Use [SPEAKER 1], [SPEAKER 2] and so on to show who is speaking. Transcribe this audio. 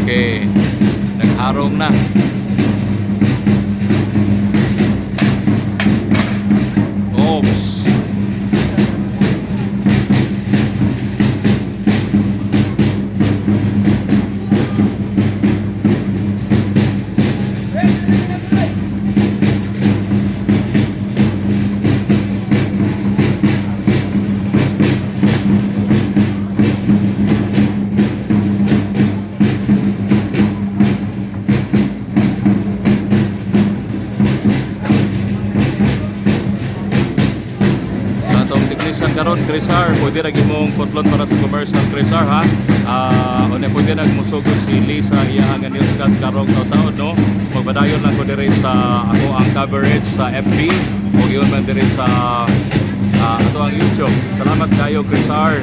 [SPEAKER 1] Okay, nagharong na. Oops. Karon Krisar, pwede na gimong putlon para sa commercial Krisar ha. Pwede na musugod si Lee sa iyang newscast karong taon no. Magbadayon lang ko dire sa ako ang coverage sa FB o yun man dire sa ato ang YouTube. Salamat kayo Krisar.